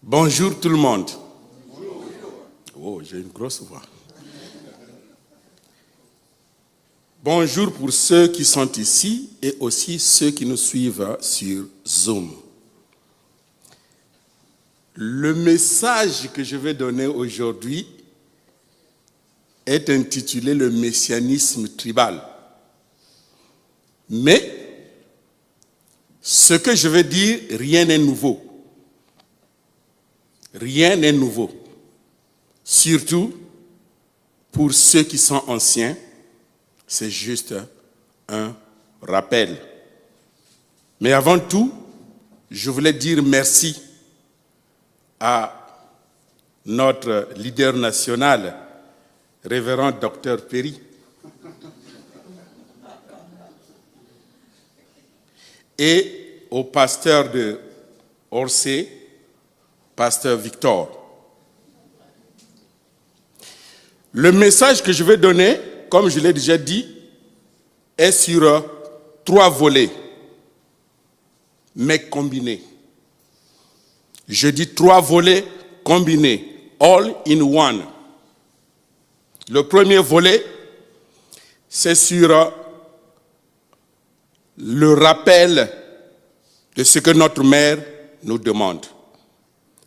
Bonjour tout le monde. Oh, j'ai une grosse voix. Bonjour pour ceux qui sont ici et aussi ceux qui nous suivent sur Zoom. Le message que je vais donner aujourd'hui est intitulé le messianisme tribal. Mais ce que je vais dire, rien n'est nouveau. Rien n'est nouveau. Surtout pour ceux qui sont anciens, c'est juste un rappel. Mais avant tout, je voulais dire merci à notre leader national, révérend Dr Perry, et au pasteur de Orsay, pasteur Victor. Le message que je vais donner, comme je l'ai déjà dit, est sur 3 volets, mais combinés. Je dis 3 volets combinés, all in one. Le premier volet, c'est sur le rappel de ce que notre mère nous demande.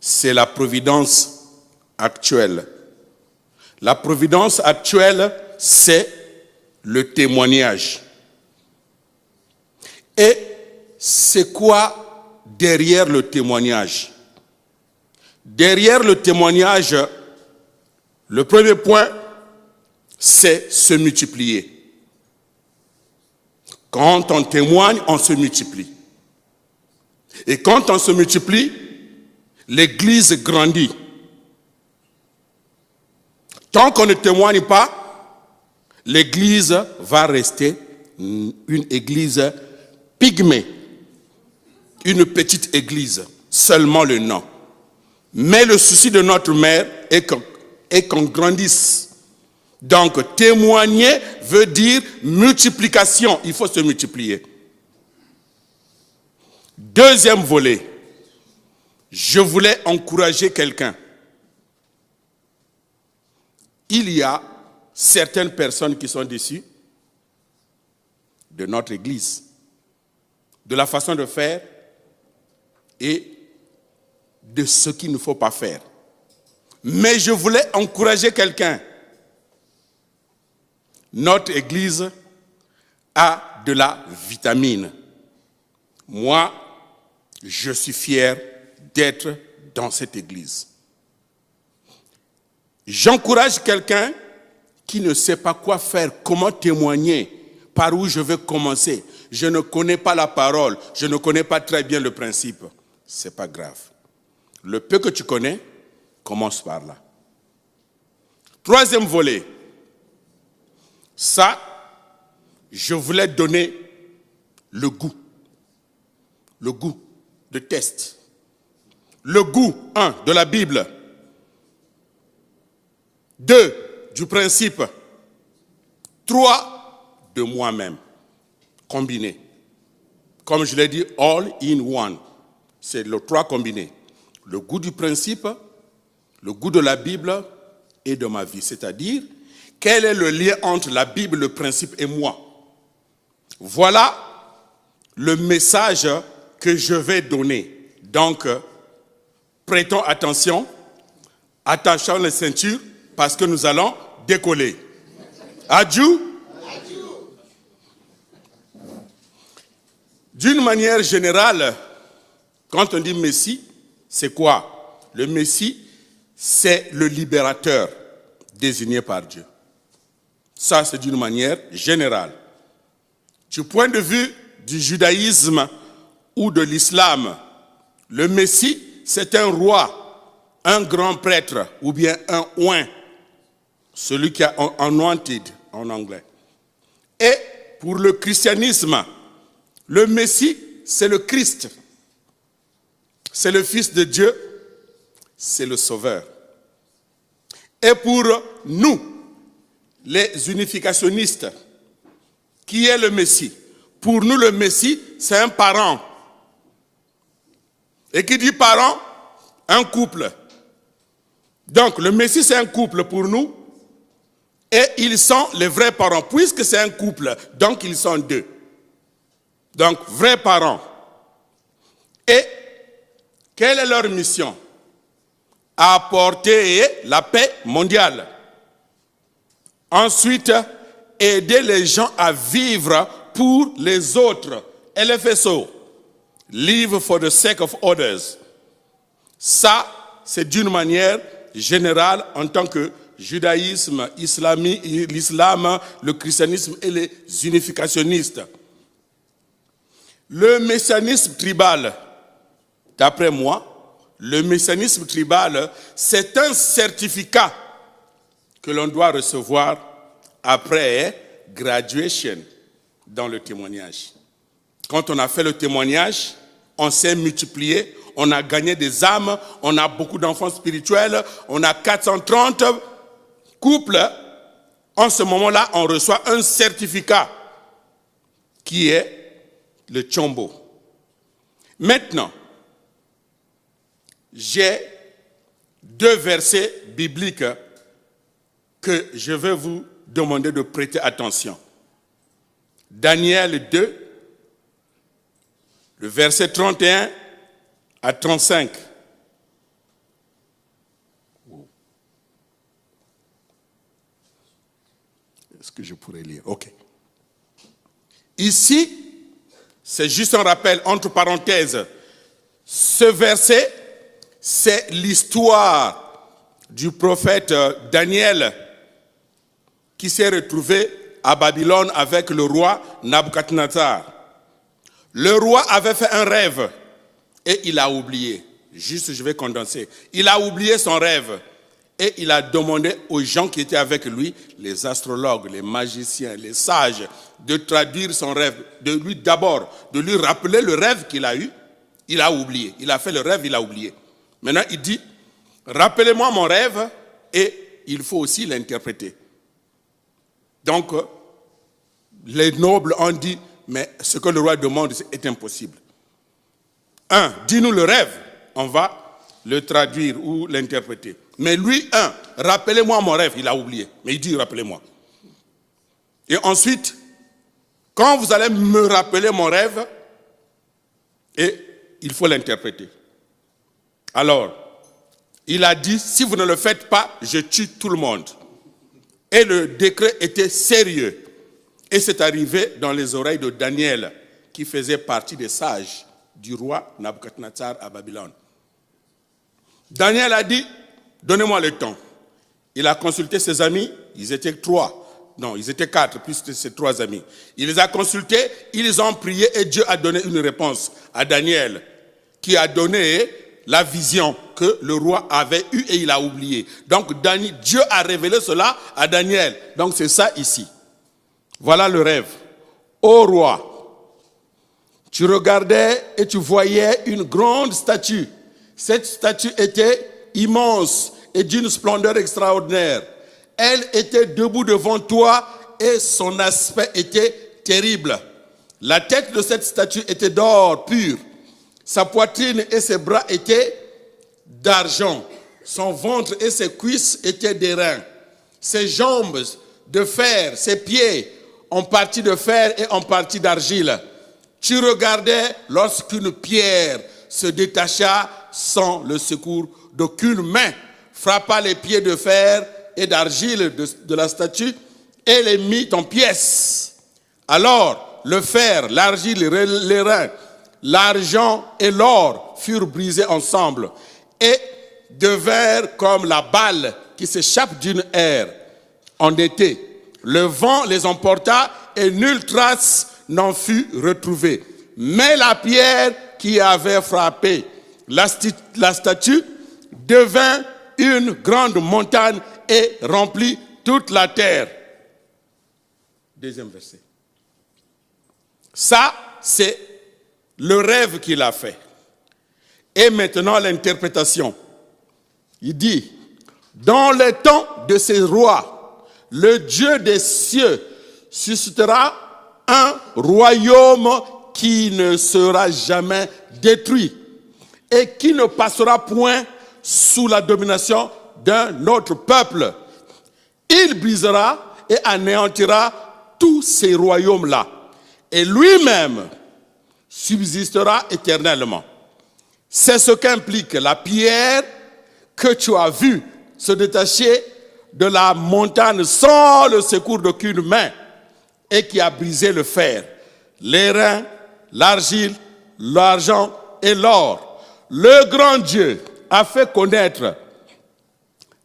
C'est la providence actuelle. La providence actuelle, c'est le témoignage. Et c'est quoi derrière le témoignage? Derrière le témoignage, le premier point, c'est se multiplier. Quand on témoigne, on se multiplie. Et quand on se multiplie, l'Église grandit. Tant qu'on ne témoigne pas, l'Église va rester une église pygmée, une petite église, seulement le nom. Mais le souci de notre mère est qu'on grandisse. Donc témoigner veut dire multiplication, il faut se multiplier. Deuxième volet, je voulais encourager quelqu'un. Il y a certaines personnes qui sont déçues de notre Église, de la façon de faire et de ce qu'il ne faut pas faire. Mais je voulais encourager quelqu'un. Notre Église a de la vitamine. Moi, je suis fier d'être dans cette Église. J'encourage quelqu'un qui ne sait pas quoi faire, comment témoigner, par où je vais commencer. Je ne connais pas la parole, je ne connais pas très bien le principe. Ce n'est pas grave. Le peu que tu connais, commence par là. Troisième volet. Ça, je voulais donner le goût de test. Le goût, 1, de la Bible. 2, du principe. 3, de moi-même. Combiné. Comme je l'ai dit, all in one. C'est le 3 combiné. Le goût du principe, le goût de la Bible et de ma vie. C'est-à-dire, quel est le lien entre la Bible, le principe et moi? Voilà le message que je vais donner. Donc, prêtons attention, attachons les ceintures, parce que nous allons décoller. Adieu. D'une manière générale, quand on dit Messie, c'est quoi? Le Messie, c'est le libérateur désigné par Dieu. Ça, c'est d'une manière générale. Du point de vue du judaïsme ou de l'islam, le Messie, c'est un roi, un grand prêtre ou bien un oint. Celui qui a anointed en anglais. Et pour le christianisme, le Messie, c'est le Christ. C'est le Fils de Dieu, c'est le Sauveur. Et pour nous, les unificationnistes, qui est le Messie? Pour nous, le Messie, c'est un parent. Et qui dit parent, un couple. Donc, le Messie, c'est un couple pour nous. Et ils sont les vrais parents. Puisque c'est un couple, donc ils sont deux. Donc, vrais parents. Et quelle est leur mission? Apporter la paix mondiale. Ensuite, aider les gens à vivre pour les autres. LFSO, Live for the sake of others. Ça, c'est d'une manière générale en tant que judaïsme, l'islam, le christianisme et les unificationnistes. Le messianisme tribal, d'après moi, le messianisme tribal, c'est un certificat que l'on doit recevoir après graduation dans le témoignage. Quand on a fait le témoignage, on s'est multiplié, on a gagné des âmes, on a beaucoup d'enfants spirituels, on a 430 couples. En ce moment-là, on reçoit un certificat qui est le Tchombo. Maintenant, j'ai 2 versets bibliques que je vais vous demander de prêter attention. Daniel 2, le verset 31 à 35. Est-ce que je pourrais lire? Ok. Ici, c'est juste un rappel, entre parenthèses. Ce verset, c'est l'histoire du prophète Daniel qui s'est retrouvé à Babylone avec le roi Nabuchodonosor. Le roi avait fait un rêve et il a oublié. Juste, je vais condenser. Il a oublié son rêve et il a demandé aux gens qui étaient avec lui, les astrologues, les magiciens, les sages, de traduire son rêve, de lui rappeler le rêve qu'il a eu. Il a oublié. Il a fait le rêve, il a oublié. Maintenant, il dit, rappelez-moi mon rêve et il faut aussi l'interpréter. Donc, les nobles ont dit, mais ce que le roi demande est impossible. 1, dis-nous le rêve, on va le traduire ou l'interpréter. Mais lui, 1, rappelez-moi mon rêve, il a oublié. Mais il dit, rappelez-moi. Et ensuite, quand vous allez me rappeler mon rêve, et il faut l'interpréter. Alors, il a dit, si vous ne le faites pas, je tue tout le monde. Et le décret était sérieux. Et c'est arrivé dans les oreilles de Daniel, qui faisait partie des sages du roi Nabuchodonosor à Babylone. Daniel a dit, donnez-moi le temps. Il a consulté ses amis, ils étaient 3. Non, ils étaient 4, plus ses 3 amis. Il les a consultés, ils ont prié et Dieu a donné une réponse à Daniel, qui a donné la vision que le roi avait eue et il a oublié. Donc Dieu a révélé cela à Daniel. Donc c'est ça ici. Voilà le rêve. Ô roi, tu regardais et tu voyais une grande statue. Cette statue était immense et d'une splendeur extraordinaire. Elle était debout devant toi et son aspect était terrible. La tête de cette statue était d'or pur. Sa poitrine et ses bras étaient d'argent. Son ventre et ses cuisses étaient d'airain. Ses jambes de fer, ses pieds en partie de fer et en partie d'argile. Tu regardais lorsqu'une pierre se détacha sans le secours d'aucune main, frappa les pieds de fer et d'argile de la statue et les mit en pièces. Alors le fer, l'argile, l'airain, l'argent et l'or furent brisés ensemble et devinrent comme la balle qui s'échappe d'une aire en été. Le vent les emporta et nulle trace n'en fut retrouvée. Mais la pierre qui avait frappé la statue devint une grande montagne et remplit toute la terre. Deuxième verset. Ça, c'est le rêve qu'il a fait. Et maintenant, l'interprétation. Il dit, dans les temps de ces rois, le Dieu des cieux suscitera un royaume qui ne sera jamais détruit et qui ne passera point sous la domination d'un autre peuple. Il brisera et anéantira tous ces royaumes-là. Et lui-même subsistera éternellement. C'est ce qu'implique la pierre que tu as vue se détacher de la montagne sans le secours d'aucune main et qui a brisé le fer, l'airain, l'argile, l'argent et l'or. Le grand Dieu a fait connaître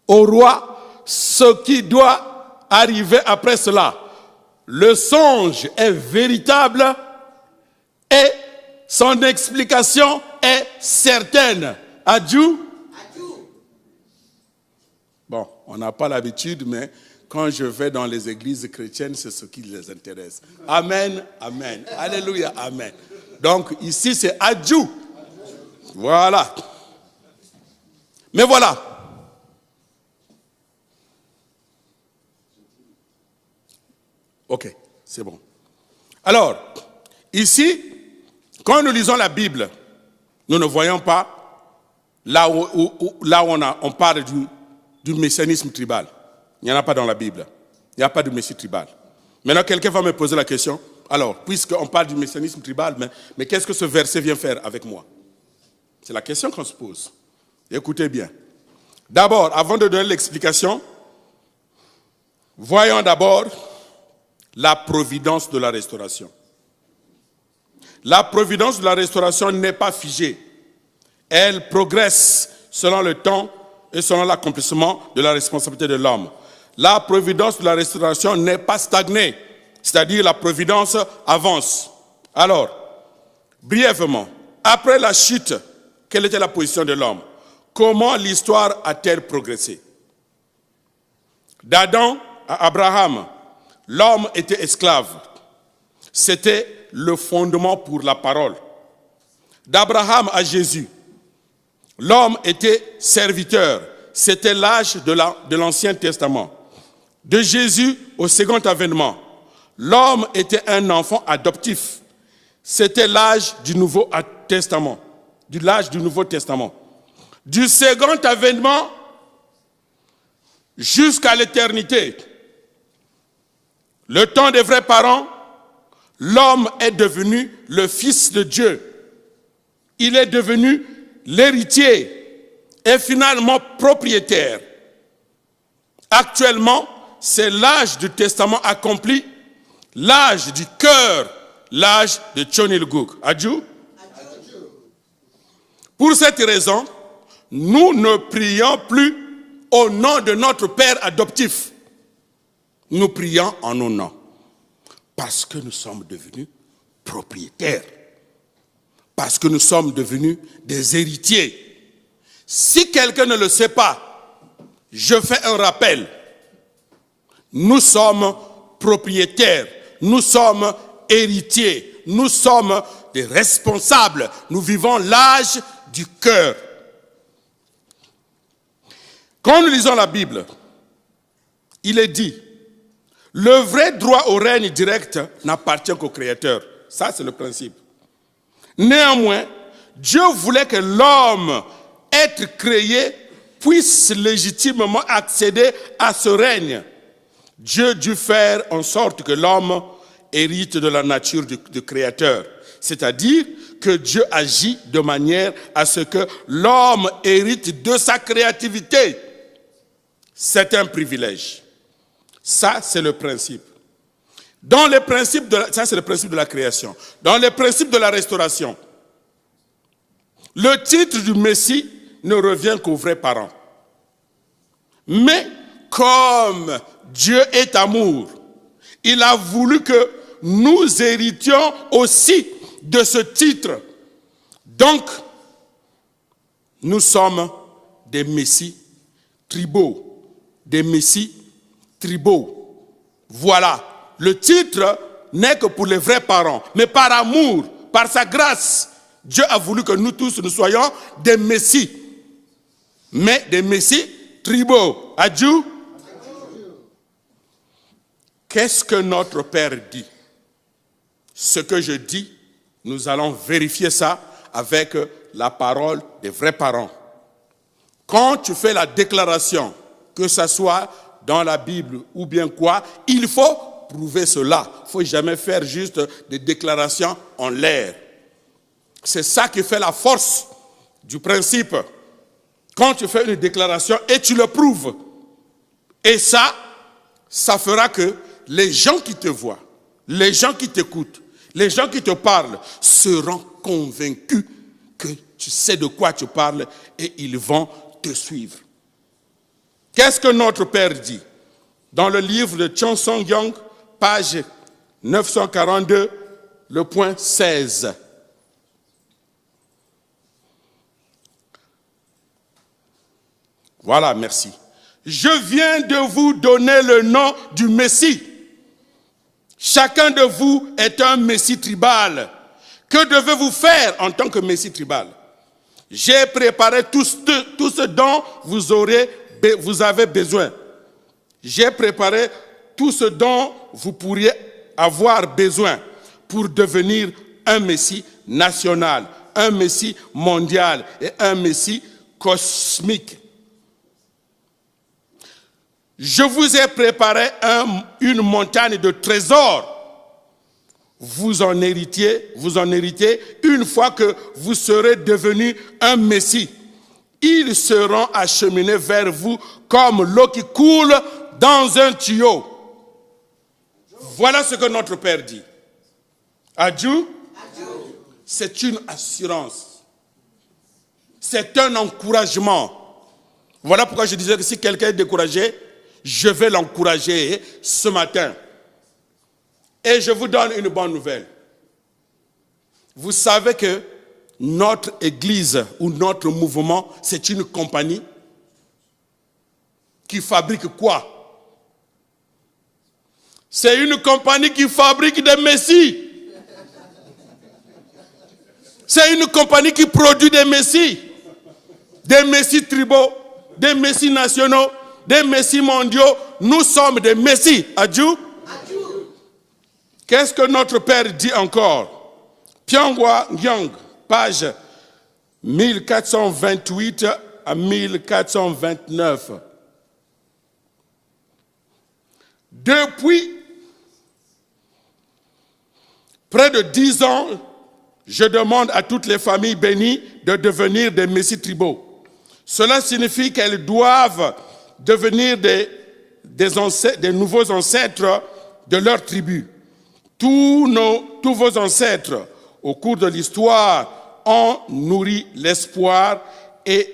au roi ce qui doit arriver après cela. Le songe est véritable et son explication est certaine. Adieu. Bon, on n'a pas l'habitude, mais quand je vais dans les églises chrétiennes, c'est ce qui les intéresse. Amen, amen. Alléluia, amen. Donc ici, c'est adieu. Voilà. Mais voilà. Ok, c'est bon. Alors, ici, quand nous lisons la Bible, nous ne voyons pas là où on parle du messianisme tribal. Il n'y en a pas dans la Bible. Il n'y a pas de messie tribal. Maintenant, quelqu'un va me poser la question. Alors, puisqu'on parle du messianisme tribal, mais qu'est-ce que ce verset vient faire avec moi? C'est la question qu'on se pose. Écoutez bien. D'abord, avant de donner l'explication, voyons d'abord la providence de la restauration. La providence de la restauration n'est pas figée. Elle progresse selon le temps et selon l'accomplissement de la responsabilité de l'homme. La providence de la restauration n'est pas stagnée, c'est-à-dire la providence avance. Alors, brièvement, après la chute, quelle était la position de l'homme? Comment l'histoire a-t-elle progressé? D'Adam à Abraham, l'homme était esclave. C'était le fondement pour la parole. D'Abraham à Jésus, l'homme était serviteur. C'était l'âge de l'Ancien Testament. De Jésus au second avènement, l'homme était un enfant adoptif. C'était l'âge du Nouveau Testament. L'âge du Nouveau Testament. Du second avènement jusqu'à l'éternité, le temps des vrais parents, l'homme est devenu le fils de Dieu. Il est devenu l'héritier et finalement propriétaire. Actuellement, c'est l'âge du testament accompli, l'âge du cœur, l'âge de Chonilgouk. Adieu. Pour cette raison, nous ne prions plus au nom de notre Père adoptif. Nous prions en nos noms. Parce que nous sommes devenus propriétaires. Parce que nous sommes devenus des héritiers. Si quelqu'un ne le sait pas, je fais un rappel. Nous sommes propriétaires. Nous sommes héritiers. Nous sommes des responsables. Nous vivons l'âge du cœur. Quand nous lisons la Bible, il est dit, le vrai droit au règne direct n'appartient qu'au Créateur. Ça, c'est le principe. Néanmoins, Dieu voulait que l'homme, être créé, puisse légitimement accéder à ce règne. Dieu dut faire en sorte que l'homme hérite de la nature du Créateur. C'est-à-dire que Dieu agit de manière à ce que l'homme hérite de sa créativité. C'est un privilège. Ça, c'est le principe. Dans les principes ça, c'est le principe de la création. Dans les principes de la restauration, le titre du Messie ne revient qu'aux vrais parents. Mais comme Dieu est amour, il a voulu que nous héritions aussi de ce titre. Donc, nous sommes des Messies tribaux. Des Messies tribaux. Voilà. Le titre n'est que pour les vrais parents. Mais par amour, par sa grâce, Dieu a voulu que nous tous, nous soyons des Messies. Mais des Messies tribaux. Adieu. Qu'est-ce que notre Père dit? Ce que je dis, nous allons vérifier ça avec la parole des vrais parents. Quand tu fais la déclaration, que ce soit dans la Bible ou bien quoi, il faut prouver cela. Il ne faut jamais faire juste des déclarations en l'air. C'est ça qui fait la force du principe. Quand tu fais une déclaration et tu le prouves, et ça fera que les gens qui te voient, les gens qui t'écoutent, les gens qui te parlent seront convaincus que tu sais de quoi tu parles et ils vont te suivre. Qu'est-ce que notre Père dit? Dans le livre de Chon Song-Young, page 942, le point 16. Voilà, merci. Je viens de vous donner le nom du Messie. Chacun de vous est un Messie tribal. Que devez-vous faire en tant que Messie tribal? J'ai préparé tout ce dont vous avez besoin. J'ai préparé tout ce dont vous pourriez avoir besoin pour devenir un Messie national, un Messie mondial et un Messie cosmique. Je vous ai préparé une montagne de trésors. Vous en héritez une fois que vous serez devenu un Messie. Ils seront acheminés vers vous comme l'eau qui coule dans un tuyau. Voilà ce que notre Père dit. Adieu. C'est une assurance. C'est un encouragement. Voilà pourquoi je disais que si quelqu'un est découragé, je vais l'encourager ce matin. Et je vous donne une bonne nouvelle. Vous savez que notre église ou notre mouvement, c'est une compagnie qui fabrique quoi? C'est une compagnie qui fabrique des messies. C'est une compagnie qui produit des messies tribaux, des messies nationaux, des messies mondiaux. Nous sommes des messies. Adieu. Qu'est-ce que notre Père dit encore? Pyonghwa Nyang, page 1428 à 1429. Depuis près de 10 ans, je demande à toutes les familles bénies de devenir des messies tribaux. Cela signifie qu'elles doivent devenir des nouveaux ancêtres de leur tribu. Tous vos ancêtres, au cours de l'histoire, ont nourri l'espoir et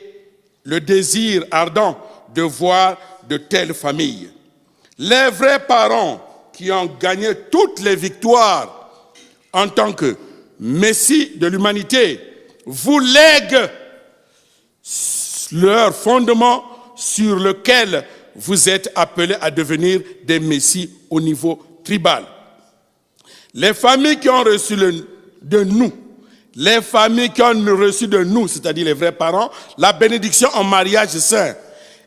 le désir ardent de voir de telles familles. Les vrais parents qui ont gagné toutes les victoires en tant que Messie de l'humanité vous lèguent leur fondement sur lequel vous êtes appelés à devenir des Messies au niveau tribal. Les familles qui ont reçu de nous, c'est-à-dire les vrais parents, la bénédiction en mariage saint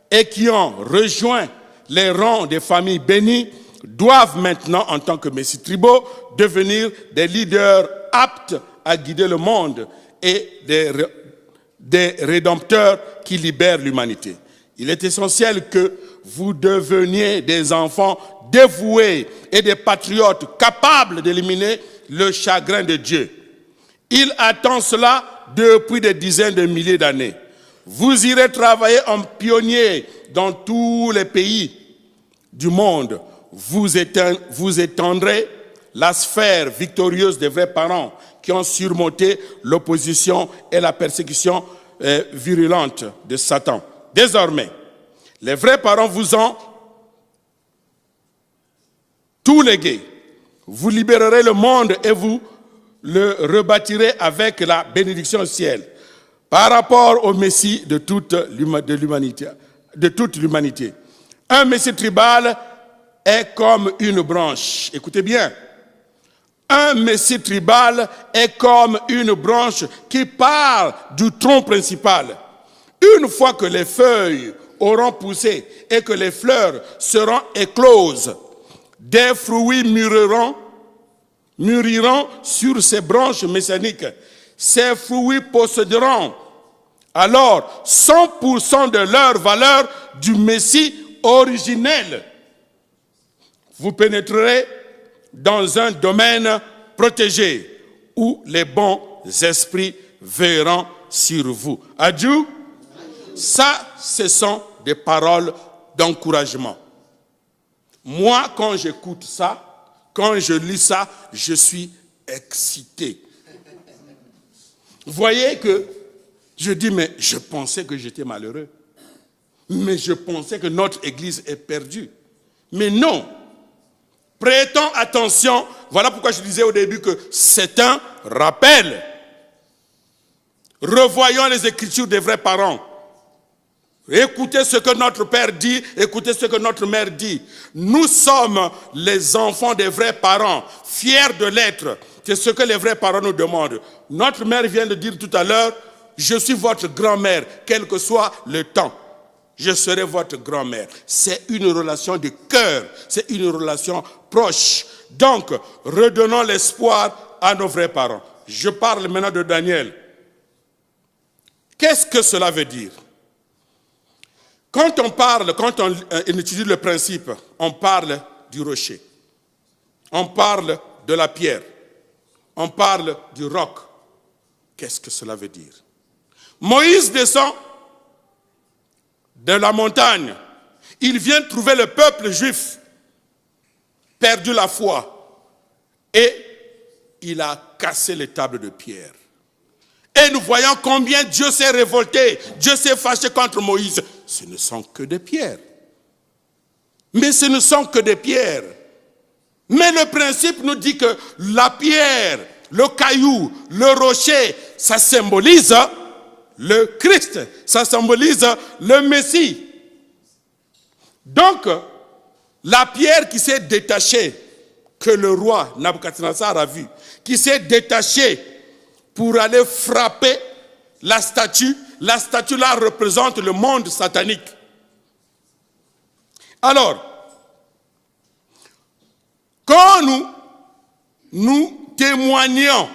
et qui ont rejoint les rangs des familles bénies, doivent maintenant, en tant que messies tribaux, devenir des leaders aptes à guider le monde et des rédempteurs qui libèrent l'humanité. Il est essentiel que vous deveniez des enfants dévoués et des patriotes capables d'éliminer le chagrin de Dieu. Il attend cela depuis des dizaines de milliers d'années. Vous irez travailler en pionnier dans tous les pays du monde. Vous étendrez la sphère victorieuse des vrais parents qui ont surmonté l'opposition et la persécution virulente de Satan. Désormais, les vrais parents vous ont tout légué. Vous libérerez le monde et vous le rebâtirez avec la bénédiction au ciel. Par rapport au Messie de toute l'humanité. Un Messie tribal est comme une branche. Écoutez bien. Un Messie tribal est comme une branche qui part du tronc principal. Une fois que les feuilles auront poussé et que les fleurs seront écloses, des fruits mûriront sur ces branches messianiques. Ces fruits posséderont alors 100% de leur valeur du Messie originel. Vous pénétrerez dans un domaine protégé où les bons esprits veilleront sur vous. Adieu. Ça, ce sont des paroles d'encouragement. Moi, quand j'écoute ça, quand je lis ça, je suis excité. Vous voyez que je dis, mais je pensais que j'étais malheureux. Mais je pensais que notre Église est perdue. Mais non. Prêtons attention. Voilà pourquoi je disais au début que c'est un rappel. Revoyons les Écritures des vrais parents. Écoutez ce que notre père dit, écoutez ce que notre mère dit. Nous sommes les enfants des vrais parents, fiers de l'être. C'est ce que les vrais parents nous demandent. Notre mère vient de dire tout à l'heure, je suis votre grand-mère, quel que soit le temps. Je serai votre grand-mère. C'est une relation de cœur, c'est une relation proche. Donc, redonnons l'espoir à nos vrais parents. Je parle maintenant de Daniel. Qu'est-ce que cela veut dire? Quand on étudie le principe, on parle du rocher, on parle de la pierre, on parle du roc. Qu'est-ce que cela veut dire? Moïse descend de la montagne. Il vient trouver le peuple juif, perdu la foi, et il a cassé les tables de pierre. Et nous voyons combien Dieu s'est révolté, Dieu s'est fâché contre Moïse. Ce ne sont que des pierres. Mais ce ne sont que des pierres. Mais le principe nous dit que la pierre, le caillou, le rocher, ça symbolise le Christ, ça symbolise le Messie. Donc, la pierre qui s'est détachée, que le roi Nabuchodonosor a vue, qui s'est détachée pour aller frapper la statue là représente le monde satanique. Alors, quand nous témoignons,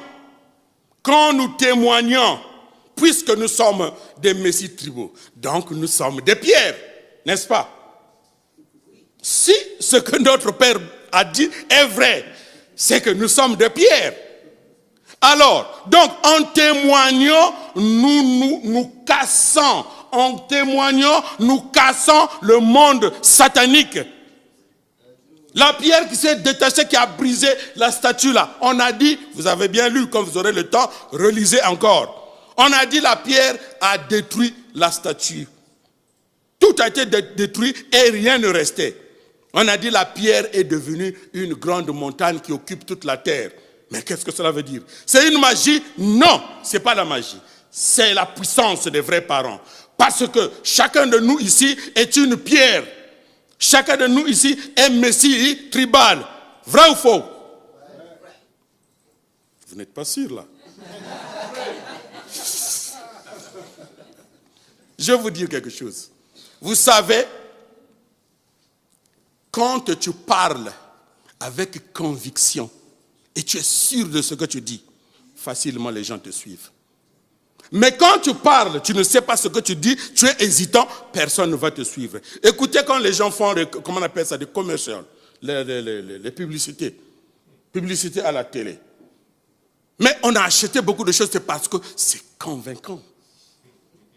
puisque nous sommes des messies tribaux, donc nous sommes des pierres, n'est-ce pas? Si ce que notre Père a dit est vrai, c'est que nous sommes des pierres. Alors, donc, en témoignant, nous cassons. En témoignant, nous cassons le monde satanique. La pierre qui s'est détachée, qui a brisé la statue là. On a dit, vous avez bien lu, quand vous aurez le temps, relisez encore. On a dit la pierre a détruit la statue. Tout a été détruit et rien ne restait. On a dit la pierre est devenue une grande montagne qui occupe toute la terre. Mais qu'est-ce que cela veut dire? C'est une magie? Non, ce n'est pas la magie. C'est la puissance des vrais parents. Parce que chacun de nous ici est une pierre. Chacun de nous ici est messie tribal. Vrai ou faux? Vous n'êtes pas sûr là. Je vais vous dire quelque chose. Vous savez, quand tu parles avec conviction, et tu es sûr de ce que tu dis, facilement les gens te suivent. Mais quand tu parles, tu ne sais pas ce que tu dis, tu es hésitant, personne ne va te suivre. Écoutez quand les gens font, comment on appelle ça, des commerciaux, les publicités. Publicité à la télé. Mais on a acheté beaucoup de choses, c'est parce que c'est convaincant.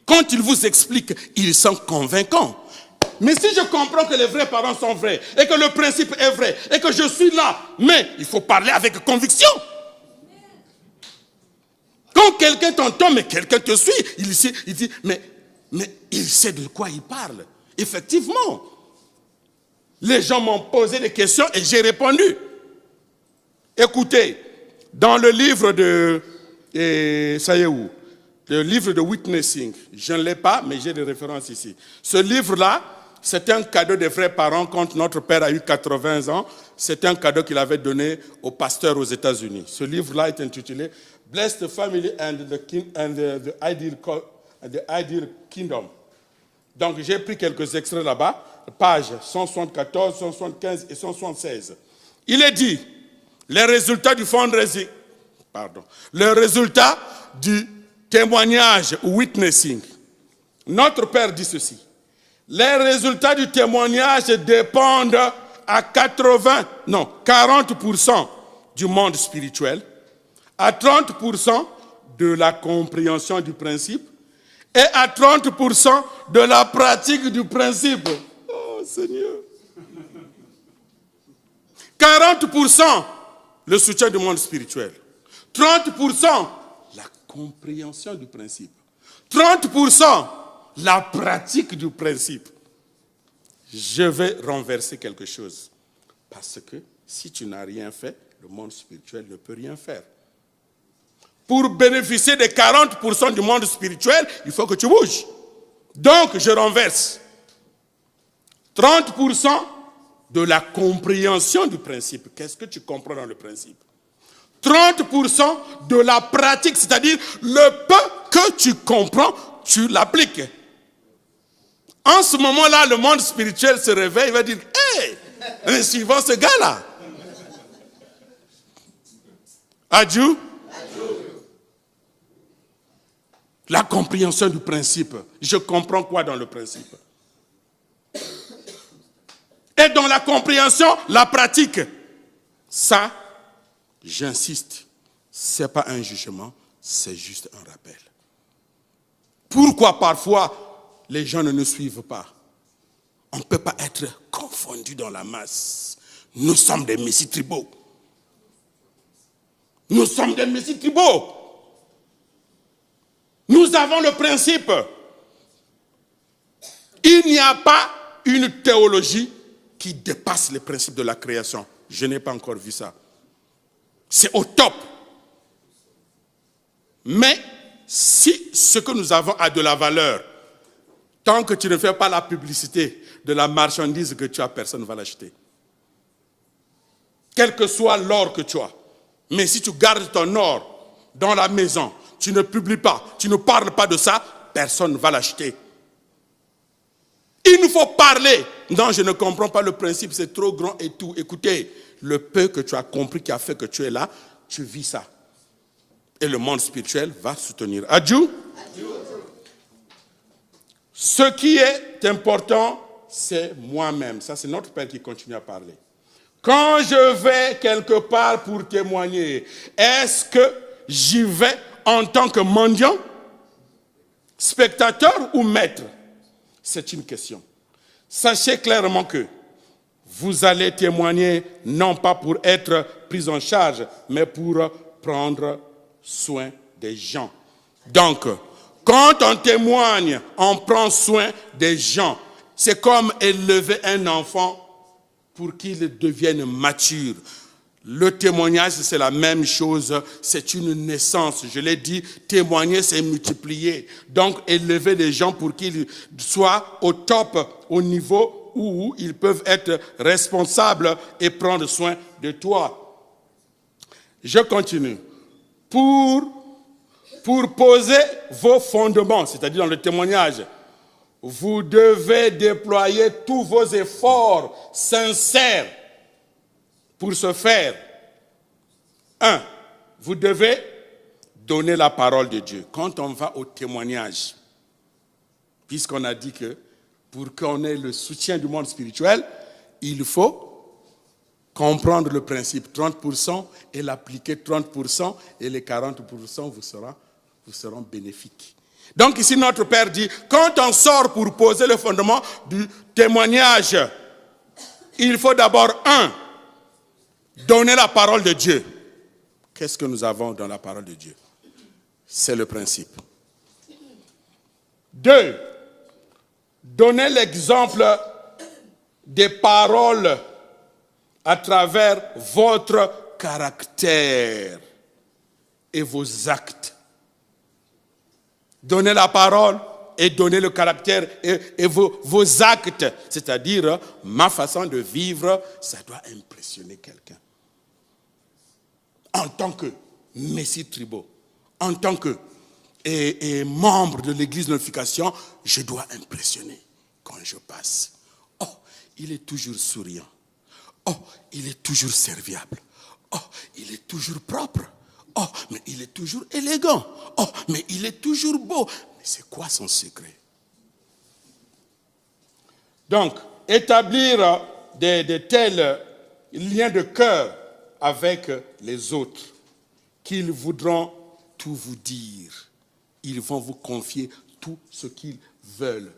Quand ils vous expliquent, ils sont convaincants. Mais si je comprends que les vrais parents sont vrais, et que le principe est vrai, et que je suis là, mais il faut parler avec conviction. Quand quelqu'un t'entend, mais quelqu'un te suit, il dit, mais il sait de quoi il parle. Effectivement. Les gens m'ont posé des questions et j'ai répondu. Écoutez, dans le livre le livre de Witnessing, je ne l'ai pas, mais j'ai des références ici. Ce livre-là, c'est un cadeau des vrais parents quand notre père a eu 80 ans. C'est un cadeau qu'il avait donné au pasteur aux États-Unis. Ce livre-là est intitulé Blessed Family and the Ideal Kingdom. Donc j'ai pris quelques extraits là-bas, pages 174, 175 et 176. Il est dit, les résultats du fundraising, le résultat du témoignage ou witnessing, notre Père dit ceci. Les résultats du témoignage dépendent à 40% du monde spirituel, à 30% de la compréhension du principe et à 30% de la pratique du principe. Oh Seigneur. 40% le soutien du monde spirituel. 30% la compréhension du principe. 30% la pratique du principe. Je vais renverser quelque chose. Parce que si tu n'as rien fait, le monde spirituel ne peut rien faire. Pour bénéficier des 40% du monde spirituel, il faut que tu bouges. Donc, je renverse. 30% de la compréhension du principe. Qu'est-ce que tu comprends dans le principe? 30% de la pratique, c'est-à-dire le peu que tu comprends, tu l'appliques. En ce moment-là, le monde spirituel se réveille, il va dire, hé, hey, suivons ce gars-là. Adieu. La compréhension du principe. Je comprends quoi dans le principe? Et dans la compréhension, la pratique. Ça, j'insiste, ce n'est pas un jugement, c'est juste un rappel. Pourquoi parfois les gens ne nous suivent pas? On ne peut pas être confondu dans la masse. Nous sommes des messies tribaux. Nous sommes des messies tribaux. Nous avons le principe. Il n'y a pas une théologie qui dépasse les principes de la création. Je n'ai pas encore vu ça. C'est au top. Mais si ce que nous avons a de la valeur, tant que tu ne fais pas la publicité de la marchandise que tu as, personne ne va l'acheter. Quel que soit l'or que tu as. Mais si tu gardes ton or dans la maison, tu ne publies pas, tu ne parles pas de ça, personne ne va l'acheter. Il nous faut parler. Non, je ne comprends pas le principe, c'est trop grand et tout. Écoutez, le peu que tu as compris qui a fait que tu es là, tu vis ça. Et le monde spirituel va soutenir. Adieu. Ce qui est important, c'est moi-même. Ça, c'est notre Père qui continue à parler. Quand je vais quelque part pour témoigner, est-ce que j'y vais en tant que mendiant, spectateur ou maître? C'est une question. Sachez clairement que vous allez témoigner non pas pour être pris en charge, mais pour prendre soin des gens. Donc, quand on témoigne, on prend soin des gens. C'est comme élever un enfant pour qu'il devienne mature. Le témoignage, c'est la même chose, c'est une naissance. Je l'ai dit, témoigner, c'est multiplier. Donc, élever les gens pour qu'ils soient au top, au niveau où ils peuvent être responsables et prendre soin de toi. Je continue. Pour poser vos fondements, c'est-à-dire dans le témoignage, vous devez déployer tous vos efforts sincères. Pour ce faire, 1, vous devez donner la parole de Dieu. Quand on va au témoignage, puisqu'on a dit que pour qu'on ait le soutien du monde spirituel, il faut comprendre le principe 30% et l'appliquer 30% et les 40% vous seront bénéfiques. Donc ici notre Père dit, quand on sort pour poser le fondement du témoignage, il faut d'abord 1, donner la parole de Dieu. Qu'est-ce que nous avons dans la parole de Dieu? C'est le principe. 2, donner l'exemple des paroles à travers votre caractère et vos actes. Donner la parole et donner le caractère et vos actes, c'est-à-dire ma façon de vivre, ça doit impressionner quelqu'un. En tant que messie tribaux, en tant que membre de l'église de l'unification, je dois impressionner quand je passe. Oh, il est toujours souriant. Oh, il est toujours serviable. Oh, il est toujours propre. Oh, mais il est toujours élégant. Oh, mais il est toujours beau. Mais c'est quoi son secret? Donc, établir des tels liens de cœur avec les autres qu'ils voudront tout vous dire. Ils vont vous confier tout ce qu'ils veulent.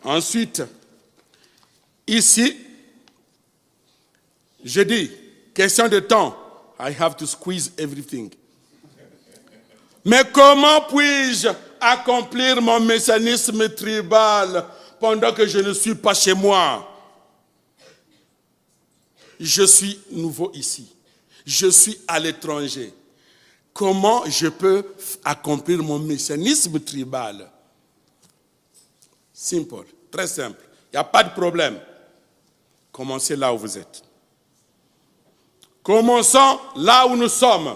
Ensuite, ici, je dis, question de temps, I have to squeeze everything. Mais comment puis-je accomplir mon messianisme tribal pendant que je ne suis pas chez moi? Je suis nouveau ici. Je suis à l'étranger. Comment je peux accomplir mon messianisme tribal? Simple, très simple. Il n'y a pas de problème. Commencez là où vous êtes. Commençons là où nous sommes.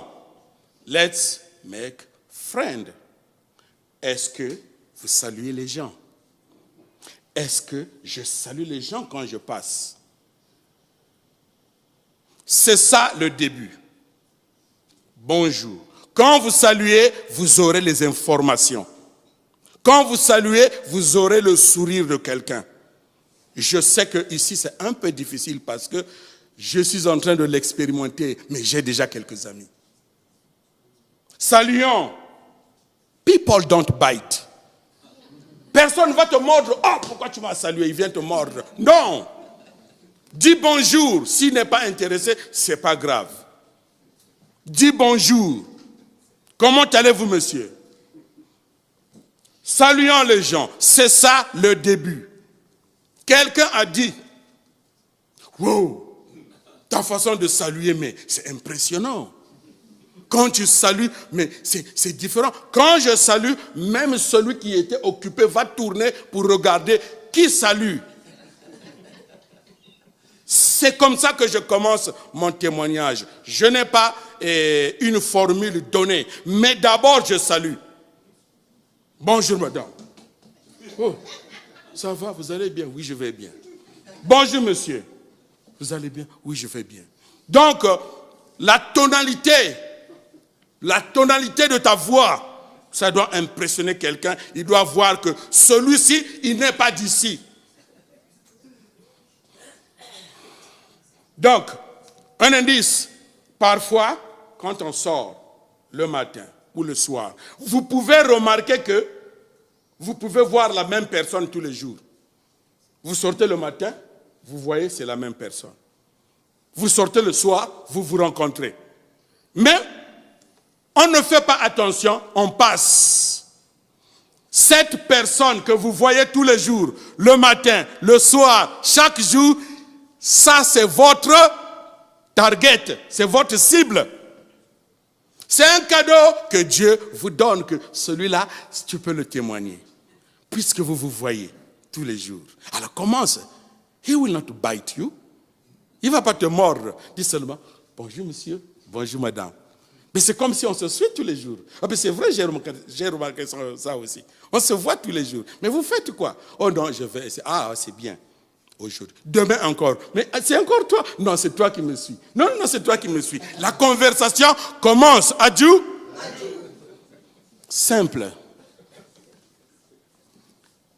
Let's make friends. Est-ce que vous saluez les gens? Est-ce que je salue les gens quand je passe? C'est ça le début. Bonjour. Quand vous saluez, vous aurez les informations. Quand vous saluez, vous aurez le sourire de quelqu'un. Je sais que ici c'est un peu difficile parce que je suis en train de l'expérimenter, mais j'ai déjà quelques amis. Saluons. People don't bite. Personne ne va te mordre. Oh, pourquoi tu m'as salué? Il vient te mordre. Non. Dis bonjour. S'il n'est pas intéressé, ce n'est pas grave. Dis bonjour. Comment allez-vous, monsieur? Saluons les gens. C'est ça le début. Quelqu'un a dit, wow, ta façon de saluer, mais c'est impressionnant. Quand tu salues, mais c'est différent. Quand je salue, même celui qui était occupé va tourner pour regarder qui salue. C'est comme ça que je commence mon témoignage. Je n'ai pas une formule donnée, mais d'abord je salue. Bonjour madame. Oh, ça va, vous allez bien? Oui, je vais bien. Bonjour monsieur. Vous allez bien? Oui, je vais bien. Donc, la tonalité de ta voix, ça doit impressionner quelqu'un. Il doit voir que celui-ci, il n'est pas d'ici. Donc, un indice, parfois, quand on sort le matin ou le soir, vous pouvez remarquer que vous pouvez voir la même personne tous les jours. Vous sortez le matin, vous voyez, c'est la même personne. Vous sortez le soir, vous vous rencontrez. Mais on ne fait pas attention, on passe. Cette personne que vous voyez tous les jours, le matin, le soir, chaque jour, ça c'est votre target, c'est votre cible. C'est un cadeau que Dieu vous donne, que celui-là, tu peux le témoigner. Puisque vous vous voyez tous les jours. Alors commence. He will not bite you. Il ne va pas te mordre. Dis seulement, bonjour monsieur, bonjour madame. Mais c'est comme si on se suit tous les jours. Ah, c'est vrai, j'ai remarqué ça aussi. On se voit tous les jours. Mais vous faites quoi? Oh non, je vais essayer. Ah, c'est bien. Aujourd'hui. Demain encore. Mais c'est encore toi? Non, c'est toi qui me suis. Non, c'est toi qui me suis. La conversation commence. Adieu. Simple.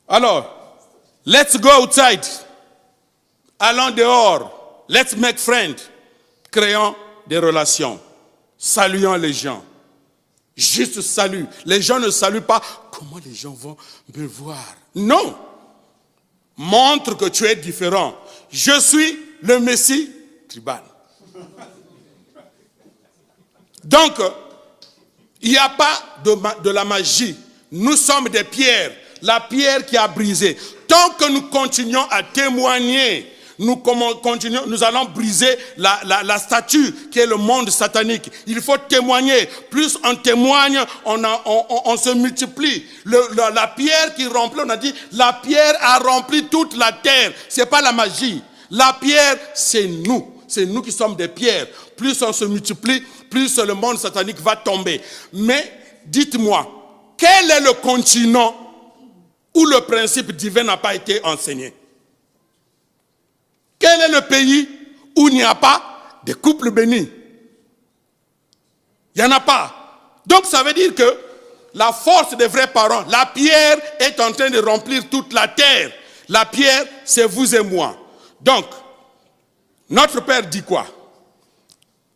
Alors, let's go outside. Allons dehors. Let's make friends. Créons des relations. Saluons les gens. Juste salut. Les gens ne saluent pas. Comment les gens vont me voir? Non. Montre que tu es différent. Je suis le Messie tribal. Donc, il n'y a pas de la magie. Nous sommes des pierres. La pierre qui a brisé. Tant que nous continuons à témoigner, nous allons briser la statue qui est le monde satanique. Il faut témoigner. Plus on témoigne, on se multiplie. La pierre qui remplit, on a dit, la pierre a rempli toute la terre. Ce n'est pas la magie. La pierre, c'est nous. C'est nous qui sommes des pierres. Plus on se multiplie, plus le monde satanique va tomber. Mais dites-moi, quel est le continent où le principe divin n'a pas été enseigné? Quel est le pays où il n'y a pas de couples bénis? Il n'y en a pas. Donc ça veut dire que la force des vrais parents, la pierre est en train de remplir toute la terre. La pierre, c'est vous et moi. Donc, notre Père dit quoi?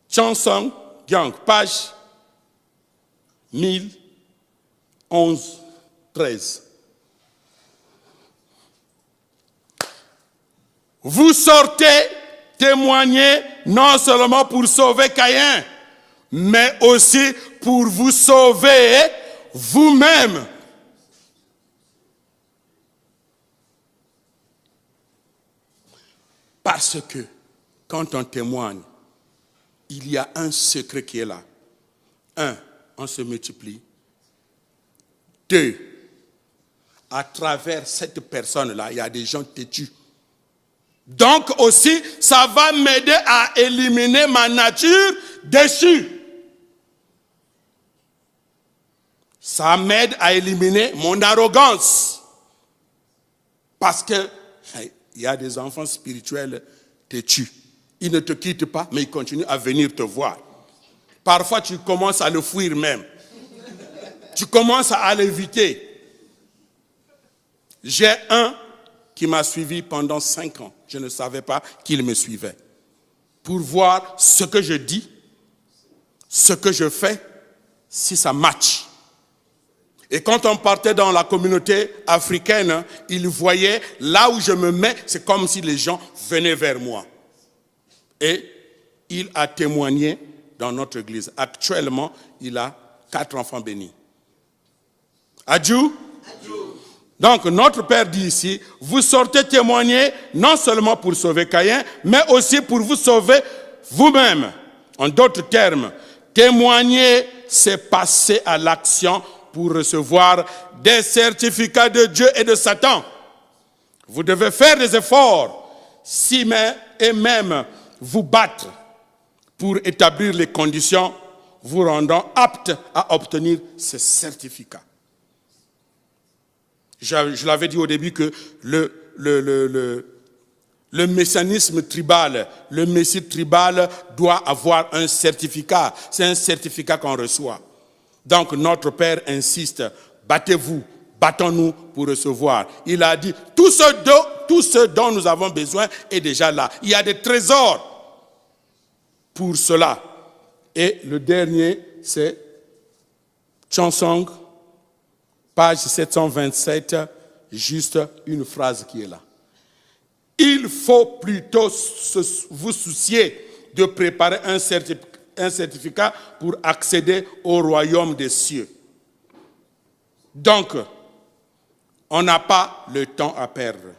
Chanson, Yang, page 1011, 13. Vous sortez témoigner non seulement pour sauver Caïn, mais aussi pour vous sauver vous-même. Parce que quand on témoigne, il y a un secret qui est là. 1, on se multiplie. 2, à travers cette personne-là, il y a des gens têtus. Donc aussi, ça va m'aider à éliminer ma nature déchue. Ça m'aide à éliminer mon arrogance. Parce que il y a des enfants spirituels têtus. Ils ne te quittent pas, mais ils continuent à venir te voir. Parfois, tu commences à le fuir même. Tu commences à l'éviter. J'ai un qui m'a suivi pendant 5 ans. Je ne savais pas qu'il me suivait. Pour voir ce que je dis, ce que je fais, si ça match. Et quand on partait dans la communauté africaine, il voyait là où je me mets, c'est comme si les gens venaient vers moi. Et il a témoigné dans notre église. Actuellement, il a 4 enfants bénis. Adieu. Donc, notre Père dit ici, vous sortez témoigner non seulement pour sauver Caïn, mais aussi pour vous sauver vous-même. En d'autres termes, témoigner, c'est passer à l'action pour recevoir des certificats de Dieu et de Satan. Vous devez faire des efforts, et même vous battre pour établir les conditions vous rendant apte à obtenir ces certificats. Je l'avais dit au début que le messianisme tribal, le messie tribal doit avoir un certificat. C'est un certificat qu'on reçoit. Donc notre Père insiste, battez-vous, battons-nous pour recevoir. Il a dit, tout ce dont nous avons besoin est déjà là. Il y a des trésors pour cela. Et le dernier, c'est Chansong, page 727, juste une phrase qui est là. Il faut plutôt vous soucier de préparer un certificat pour accéder au royaume des cieux. Donc, on n'a pas le temps à perdre.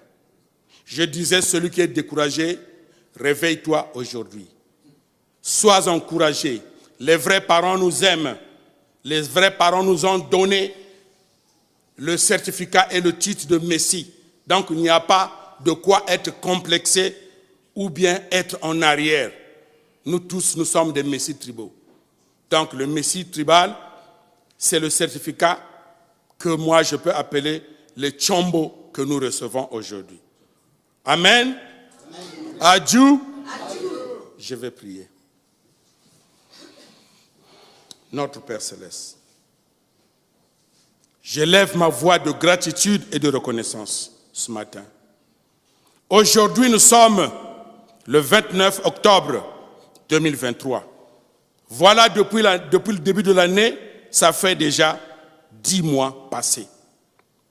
Je disais, celui qui est découragé, réveille-toi aujourd'hui. Sois encouragé. Les vrais parents nous aiment. Les vrais parents nous ont donné le certificat et le titre de Messie. Donc, il n'y a pas de quoi être complexé ou bien être en arrière. Nous tous, nous sommes des messies tribaux. Donc, le messie tribal, c'est le certificat que moi, je peux appeler le chombo que nous recevons aujourd'hui. Amen. Adieu. Je vais prier. Notre Père Céleste, j'élève ma voix de gratitude et de reconnaissance ce matin. Aujourd'hui, nous sommes le 29 octobre 2023. Voilà, depuis le début de l'année, ça fait déjà 10 mois passés.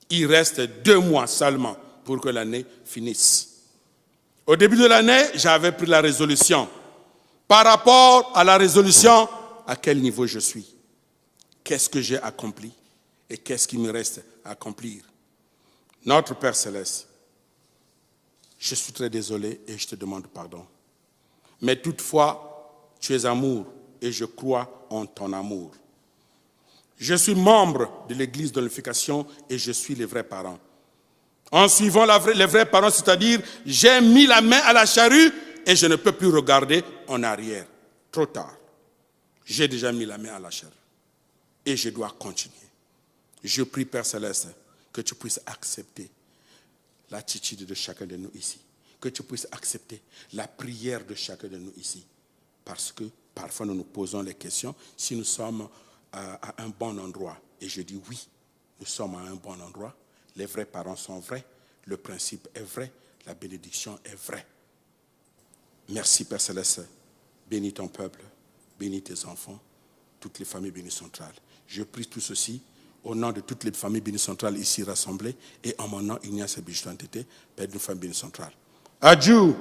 Il reste 2 mois seulement pour que l'année finisse. Au début de l'année, j'avais pris la résolution. Par rapport à la résolution, à quel niveau je suis? Qu'est-ce que j'ai accompli? Et qu'est-ce qui me reste à accomplir? Notre Père Céleste, je suis très désolé et je te demande pardon. Mais toutefois, tu es amour et je crois en ton amour. Je suis membre de l'Église de l'Unification et je suis les vrais parents. En suivant les vrais parents, c'est-à-dire, j'ai mis la main à la charrue et je ne peux plus regarder en arrière. Trop tard. J'ai déjà mis la main à la charrue et je dois continuer. Je prie, Père Céleste, que tu puisses accepter l'attitude de chacun de nous ici. Que tu puisses accepter la prière de chacun de nous ici. Parce que Parfois, nous nous posons les questions si nous sommes à un bon endroit. Et je dis oui, nous sommes à un bon endroit. Les vrais parents sont vrais. Le principe est vrai. La bénédiction est vraie. Merci, Père Céleste. Bénis ton peuple. Bénis tes enfants. Toutes les familles bénies centrales. Je prie tout ceci au nom de toutes les familles bénies centrales ici rassemblées et en mon nom, Ignace Bichou-Antete, Père d'une famille bénie centrale. Adieu.